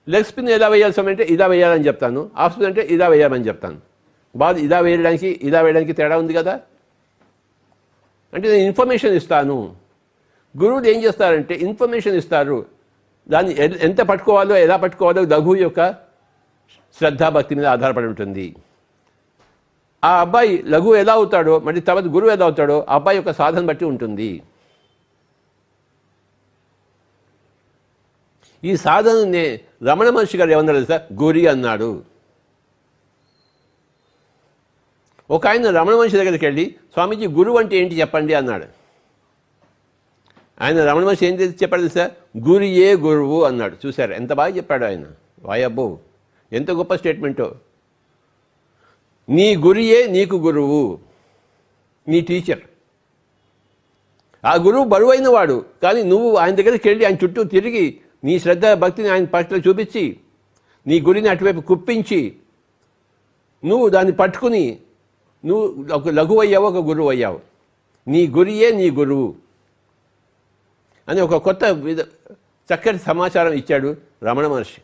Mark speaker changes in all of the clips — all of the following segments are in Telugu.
Speaker 1: లెగ్ స్పిన్ ఎలా వేయాల్సి అంటే ఇలా వేయాలని చెప్తాను, ఆఫ్ స్పిన్ అంటే ఇలా వేయాలని చెప్తాను. బాల్ ఇలా వేయడానికి తేడా ఉంది కదా. అంటే నేను ఇన్ఫర్మేషన్ ఇస్తాను. గురువులు ఏం చేస్తారంటే ఇన్ఫర్మేషన్ ఇస్తారు. దాన్ని ఎంత పట్టుకోవాలో ఎలా పట్టుకోవాలో లఘువు యొక్క శ్రద్ధాభక్తి మీద ఆధారపడి ఉంటుంది. ఆ అబ్బాయి లఘువు ఎలా అవుతాడో మరి తర్వాత గురువు ఎలా అవుతాడో ఆ అబ్బాయి యొక్క సాధన బట్టి ఉంటుంది. ఈ సాధననే రమణ మహర్షి గారు ఏమన్నాడు సార్, గురి అన్నాడు. ఒక ఆయన రమణ మహర్షి దగ్గరికి వెళ్ళి, స్వామీజీ గురువు అంటే ఏంటి చెప్పండి అన్నాడు. ఆయన రమణ మహర్షి ఏం చెప్పాడు సార్, గురియే గురువు అన్నాడు. చూశారు ఎంత బాగా చెప్పాడు ఆయన. వాయబ్బో ఎంత గొప్ప స్టేట్మెంటో. నీ గురియే నీకు గురువు, నీ టీచర్. ఆ గురువు బరువైన వాడు, కానీ నువ్వు ఆయన దగ్గరికి వెళ్ళి ఆయన చుట్టూ తిరిగి నీ శ్రద్ధ భక్తిని ఆయన పట్ల చూపించి నీ గురిని అటువైపు కుప్పించి నువ్వు దాన్ని పట్టుకుని నువ్వు ఒక లఘువు అయ్యావు, ఒక గురువు అయ్యావు. నీ గురియే నీ గురువు అని ఒక కొత్త చక్కటి సమాచారం ఇచ్చాడు రమణ మహర్షి.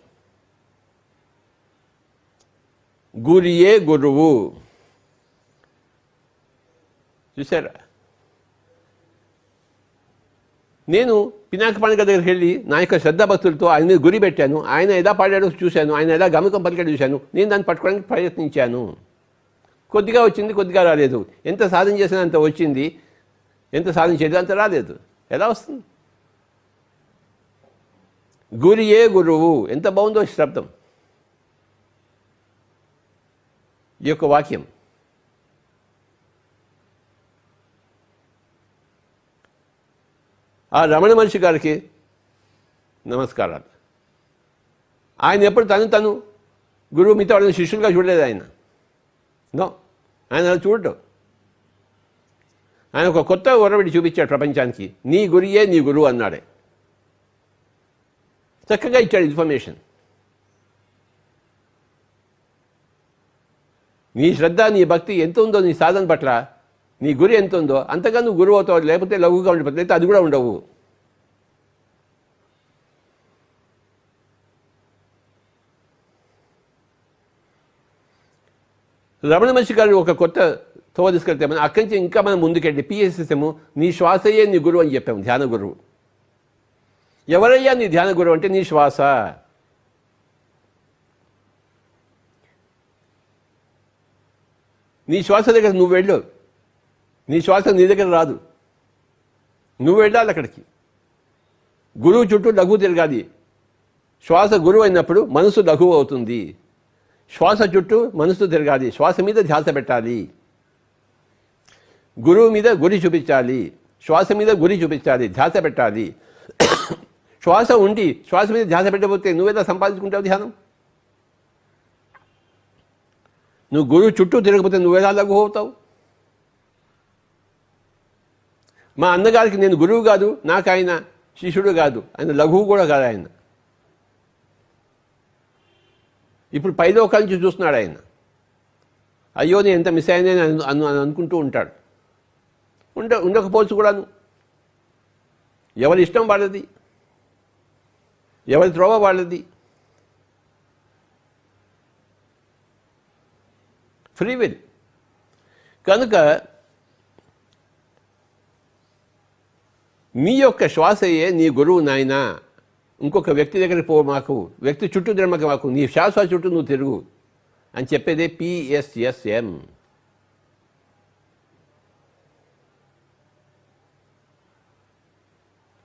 Speaker 1: గురియే గురువు. చూసారా, నేను పినాక పండుగ దగ్గరికి వెళ్ళి నా యొక్క శ్రద్ధాభక్తులతో ఆయన మీద గురి పెట్టాను. ఆయన ఎలా పాడాడో చూశాను, ఆయన ఎలా గమకం పలికాడో చూశాను. నేను దాన్ని పట్టుకోవడానికి ప్రయత్నించాను. కొద్దిగా వచ్చింది, కొద్దిగా రాలేదు. ఎంత సాధన చేసినా అంత వచ్చింది, ఎంత సాధించేది అంత రాలేదు. ఎలా వస్తుంది? గురియే గురువు. ఎంత బాగుందో శబ్దం, ఈ యొక్క వాక్యం. ఆ రమణ మహర్షి గారికి నమస్కారాలు. ఆయన ఎప్పుడు తను గురువు మిగతా వాళ్ళని శిష్యులుగా చూడలేదు. ఆయన అలా చూడటం. ఆయన ఒక కొత్త ఒరబడి చూపించాడు ప్రపంచానికి. నీ గురియే నీ గురువు అన్నాడే. చక్కగా ఇచ్చాడు ఇన్ఫర్మేషన్. నీ శ్రద్ధ నీ భక్తి ఎంత ఉందో నీ సాధన పట్ల, నీ గురి ఎంత ఉందో అంతగా నువ్వు గురువు అవుతావు. లేకపోతే లఘువుగా ఉండిపోతుంది, అయితే అది కూడా ఉండవు. రమణ మహర్షి గారు ఒక కొత్త తోవ తీసుకెళ్తే అక్కడి నుంచి ఇంకా మనం ముందుకెళ్ళి పిఎస్ఎస్ఎము నీ శ్వాసయే నీ గురువు అని చెప్పాము. ధ్యాన గురువు ఎవరయ్యా నీ ధ్యాన గురువు అంటే నీ శ్వాస. నీ శ్వాస దగ్గర నువ్వు వెళ్ళు. నీ శ్వాస నీ దగ్గర రాదు, నువ్వు వెళ్ళాలి అక్కడికి. గురువు చుట్టూ లఘువు తిరగాలి. శ్వాస గురువు అయినప్పుడు మనసు లఘువు అవుతుంది. శ్వాస చుట్టూ మనసు తిరగాలి. శ్వాస మీద ధ్యాస పెట్టాలి. గురువు మీద గురి చూపించాలి, శ్వాస మీద గురి చూపించాలి, ధ్యాస పెట్టాలి. శ్వాస ఉండి శ్వాస మీద ధ్యాస పెట్టకపోతే నువ్వేదా సంపాదించుకుంటావు ధ్యానం? నువ్వు గురువు చుట్టూ తిరగకపోతే నువ్వేలా లఘువు అవుతావు? మా అన్నగారికి నేను గురువు కాదు, నాకు ఆయన శిష్యుడు కాదు, ఆయన లఘువు కూడా కాదు. ఆయన ఇప్పుడు పైలోకాల నుంచి చూస్తున్నాడు. ఆయన అయ్యో నేను ఎంత మిస్ అయినా అనుకుంటూ ఉంటాడు. ఉండకపోవచ్చు కూడాను. ఎవరి ఇష్టం వాళ్ళది, ఎవరి త్రోవ వాళ్ళది. Free will. కనుక నీ యొక్క శ్వాసయే నీ గురువు నాయనా. ఇంకొక వ్యక్తి దగ్గరికి పో మాకు, వ్యక్తి చుట్టూ తిరగక మాకు, నీ శ్వాస చుట్టూ నువ్వు తిరుగు అని చెప్పేదే పిఎస్ఎస్ఎం.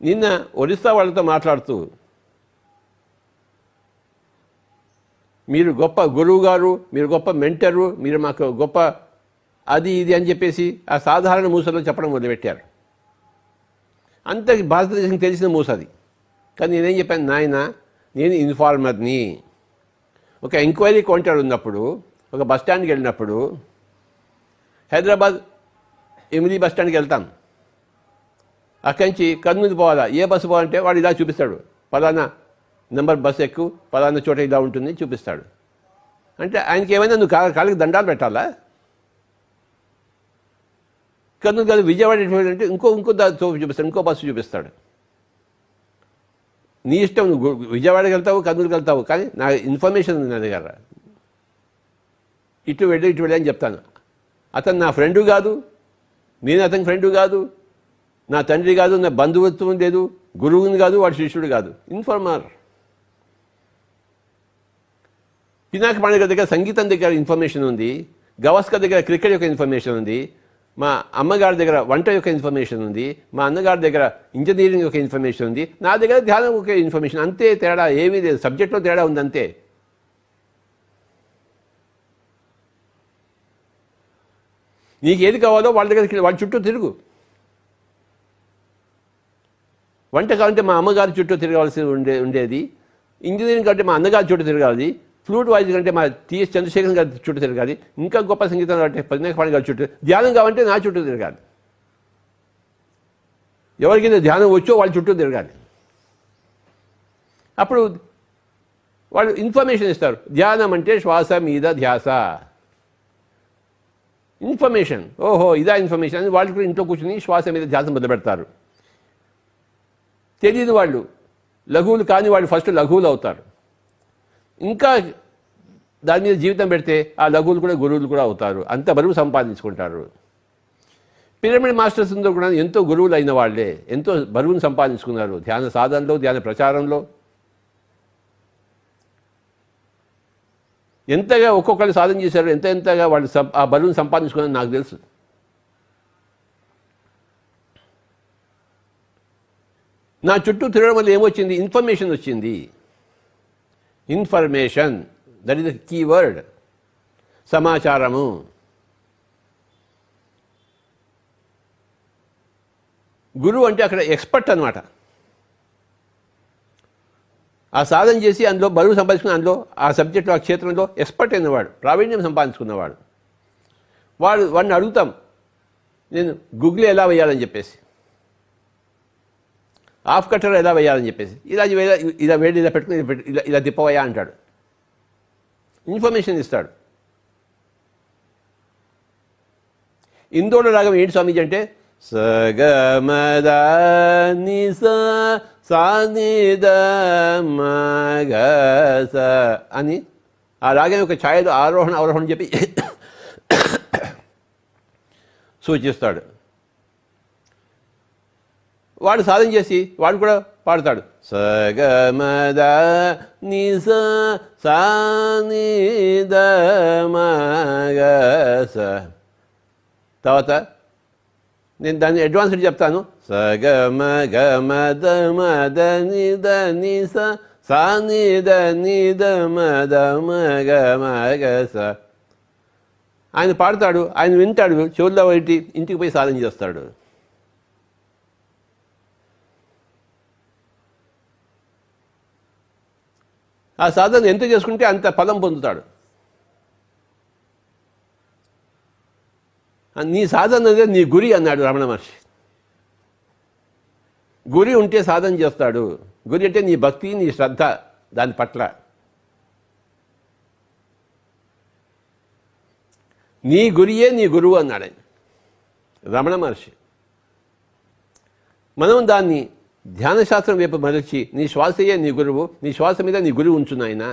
Speaker 1: నిన్న ఒరిస్సా వాళ్ళతో మాట్లాడుతూ మీరు గొప్ప గురువు గారు, మీరు గొప్ప మెంటరు, మీరు మాకు గొప్ప అది ఇది అని చెప్పేసి ఆ సాధారణ మూసలో చెప్పడం మొదలుపెట్టారు. అంత భారతదేశం తెలిసిన మూస అది. కానీ నేనేం చెప్పాను, నాయన నేను ఇన్ఫార్మర్ని. ఒక ఎంక్వైరీ కౌంటర్ ఉన్నప్పుడు, ఒక బస్టాండ్కి వెళ్ళినప్పుడు, హైదరాబాద్ ఎమిలీ బస్టాండ్కి వెళ్తాం. అక్కడి నుంచి కర్నూలు పోవాలా, ఏ బస్సు పోవాలంటే వాడు ఇలా చూపిస్తాడు, పలానా నెంబర్ బస్సు ఎక్కువ, పలానా చోట ఇలా ఉంటుంది చూపిస్తాడు. అంటే ఆయనకి ఏమైనా నువ్వు కాళ్ళకి దండాలు పెట్టాలా? కర్నూలు కాదు విజయవాడ అంటే ఇంకో చూపిస్తాడు, ఇంకో బస్సు చూపిస్తాడు. నీ ఇష్టం, నువ్వు విజయవాడకి వెళ్తావు, కర్నూలుకి వెళ్తావు, కానీ నా ఇన్ఫర్మేషన్ ఉంది నా దగ్గర, ఇటు వెళ్ళి అని చెప్తాను. అతను నా ఫ్రెండు కాదు, నేను అతని ఫ్రెండు కాదు, నా తండ్రి కాదు, నా బంధుత్వం లేదు, గురువుని కాదు, వాడు శిష్యుడు కాదు, ఇన్ఫార్మర్. పినాక పండుగ దగ్గర సంగీతం దగ్గర ఇన్ఫర్మేషన్ ఉంది, గవాస్కర్ దగ్గర క్రికెట్ యొక్క ఇన్ఫర్మేషన్ ఉంది, మా అమ్మగారి దగ్గర వంట యొక్క ఇన్ఫర్మేషన్ ఉంది, మా అన్నగారి దగ్గర ఇంజనీరింగ్ యొక్క ఇన్ఫర్మేషన్ ఉంది, నా దగ్గర ధ్యానం యొక్క ఇన్ఫర్మేషన్. అంతే తేడా, ఏమీ లేదు, సబ్జెక్ట్లో తేడా ఉంది అంతే. నీకు ఏది కావాలో వాళ్ళ దగ్గరికి, వాళ్ళ చుట్టూ తిరుగు. వంట కావాలంటే మా అమ్మగారి చుట్టూ తిరగాల్సి ఉండేది, ఇంజనీరింగ్ కంటే మా అన్నగారి చుట్టూ తిరగాలి, ఫ్లూట్ వాయిస్ కంటే మా టీఎస్ చంద్రశేఖర్ గారి చుట్టూ తిరగాలి, ఇంకా గొప్ప సంగీతం అంటే పినాక పండుగ గారి చుట్టూ, ధ్యానం కావాలంటే నా చుట్టూ తిరగాలి. ఎవరికైనా ధ్యానం వచ్చో వాళ్ళ చుట్టూ తిరగాలి. అప్పుడు వాళ్ళు ఇన్ఫర్మేషన్ ఇస్తారు. ధ్యానం అంటే శ్వాస మీద ధ్యాస, ఇన్ఫర్మేషన్. ఓహో ఇదా ఇన్ఫర్మేషన్ అని వాళ్ళు కూడా ఇంట్లో కూర్చొని శ్వాస మీద ధ్యాస మొదలు పెడతారు. తెలియని వాళ్ళు, లఘువులు కాని వాళ్ళు ఫస్ట్ లఘువులు అవుతారు. ఇంకా దాని మీద జీవితం పెడితే ఆ లఘువులు కూడా గురువులు కూడా అవుతారు. అంత బరువు సంపాదించుకుంటారు. పిరమిడ్ మాస్టర్స్ కూడా ఎంతో గురువులు అయిన వాళ్ళే ఎంతో బరువును సంపాదించుకున్నారు ధ్యాన సాధనలో, ధ్యాన ప్రచారంలో. ఎంతగా ఒక్కొక్కరు సాధన చేశారు, ఎంతగా వాళ్ళు ఆ బరువును సంపాదించుకున్నారని నాకు తెలుసు. నా చుట్టూ తిరగడం వల్ల ఏమొచ్చింది? ఇన్ఫర్మేషన్ వచ్చింది. Information, that is the keyword. సమాచారము. గురువు అంటే అక్కడ ఎక్స్పర్ట్ అనమాట. ఆ సాధన చేసి అందులో బరువు సంపాదించుకుని అందులో ఆ సబ్జెక్టులో, ఆ క్షేత్రంలో ఎక్స్పర్ట్ అయినవాడు, ప్రావీణ్యం సంపాదించుకున్నవాడు. వాడిని అడుగుతాం, నేను గుగ్లీ ఎలా వేయాలని చెప్పేసి, హాఫ్ కట్టర్ ఎలా వేయాలని చెప్పేసి, ఇలా వేడి ఇలా పెట్టుకుని ఇలా తిప్పవయ్యా అంటాడు. ఇన్ఫర్మేషన్ ఇస్తాడు. ఇందోళ రాగం ఏంటి స్వామీజీ అంటే సగమద నిస సానిద మగస అని ఆ రాగం యొక్క ఛాయలు ఆరోహణ అవరోహణ చెప్పి సూచిస్తాడు. వాడు సాధన చేసి వాడు కూడా పాడతాడు. సగమద నిస సానిద మగస. తర్వాత నేను దాన్ని అడ్వాన్స్డ్ చెప్తాను. సగమ గమ ద మద నిద నిస సానిద నిద మద మగ మగస. ఆయన పాడతాడు, ఆయన వింటాడు, చెవుల్లో ఇంటికి పోయి సాధన చేస్తాడు. ఆ సాధన ఎంత చేసుకుంటే అంత ఫలం పొందుతాడు. నీ సాధన అనేది నీ గురి అన్నాడు రమణ మహర్షి. గురి ఉంటే సాధన చేస్తాడు. గురి అంటే నీ భక్తి, నీ శ్రద్ధ దాని పట్ల. నీ గురియే నీ గురువు అన్నాడు ఆయన రమణ మహర్షి. మనం దాన్ని ధ్యానశాస్త్రం వైపు మరచి నీ శ్వాసయే నీ గురువు, నీ శ్వాస మీద నీ గురువు ఉంచున్నాయన.